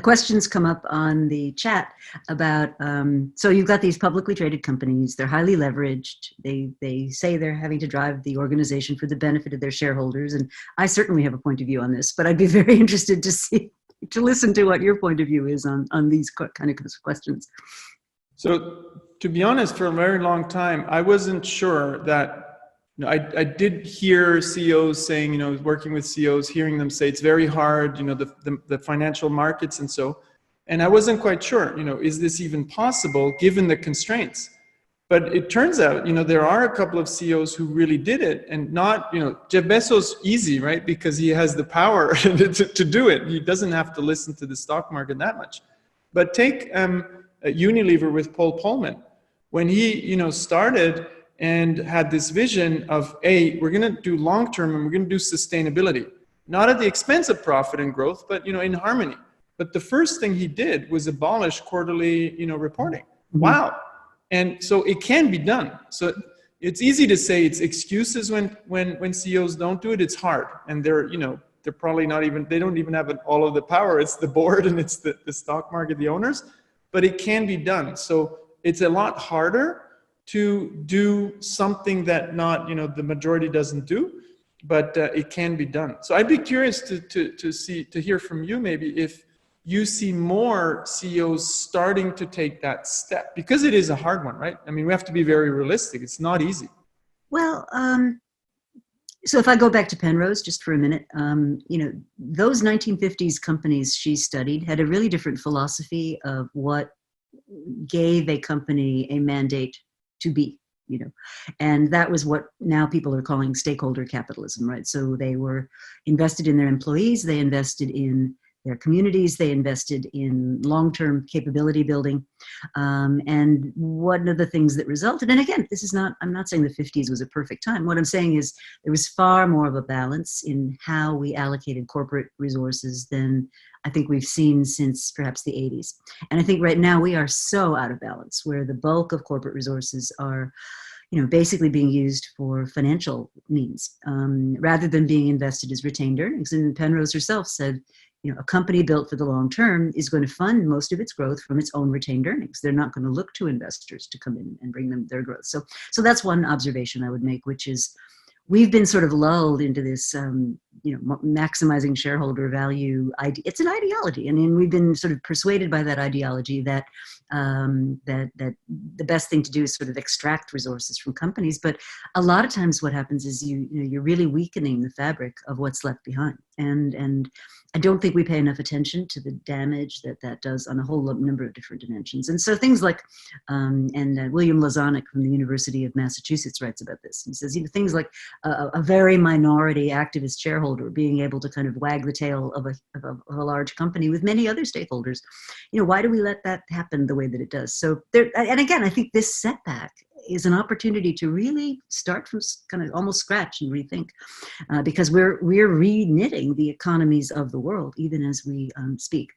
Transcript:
Questions come up on the chat about, so you've got these publicly traded companies, they're highly leveraged, they say they're having to drive the organization for the benefit of their shareholders, and I certainly have a point of view on this, but I'd be very interested to listen to what your point of view is on these kind of questions. So to be honest, for a very long time, I wasn't sure that, I did hear CEOs saying, working with CEOs, hearing them say it's very hard, the financial markets and I wasn't quite sure, is this even possible given the constraints? But it turns out, there are a couple of CEOs who really did it, and not, Jeff Bezos, easy, right? Because he has the power to do it. He doesn't have to listen to the stock market that much. But take Unilever with Pol Polman. When he, started and had this vision of, we're going to do long-term and we're going to do sustainability, not at the expense of profit and growth, but, in harmony. But the first thing he did was abolish quarterly, reporting. Mm-hmm. Wow. And so it can be done. So it's easy to say it's excuses when CEOs don't do it. It's hard. And they're probably they don't even have all of the power. It's the board and it's the stock market, the owners, but it can be done. So it's a lot harder to do something that the majority doesn't do, but it can be done. So I'd be curious to hear from you, maybe, if you see more CEOs starting to take that step, because it is a hard one, right? I mean, we have to be very realistic. It's not easy. Well, so if I go back to Penrose just for a minute, those 1950s companies she studied had a really different philosophy of what gave a company a mandate to be, and that was what now people are calling stakeholder capitalism, right? So they were invested in their employees, they invested in their communities, they invested in long-term capability building. And one of the things that resulted, and again, I'm not saying the 50s was a perfect time. What I'm saying is there was far more of a balance in how we allocated corporate resources than I think we've seen since perhaps the 80s. And I think right now we are so out of balance, where the bulk of corporate resources are basically being used for financial means, rather than being invested as retained earnings. And Penrose herself said, a company built for the long term is going to fund most of its growth from its own retained earnings. They're not going to look to investors to come in and bring them their growth. So that's one observation I would make, which is we've been sort of lulled into this, maximizing shareholder value. It's an ideology. I mean, we've been sort of persuaded by that ideology that that the best thing to do is sort of extract resources from companies. But a lot of times, what happens is you're really weakening the fabric of what's left behind. And I don't think we pay enough attention to the damage that does on a whole number of different dimensions. And so things like, William Lazonick from the University of Massachusetts writes about this. He says, things like a very minority activist shareholder being able to kind of wag the tail of a large company with many other stakeholders. Why do we let that happen the way that it does? So and again, I think this setback is an opportunity to really start from kind of almost scratch and rethink, because we're re-knitting the economies of the world even as we speak.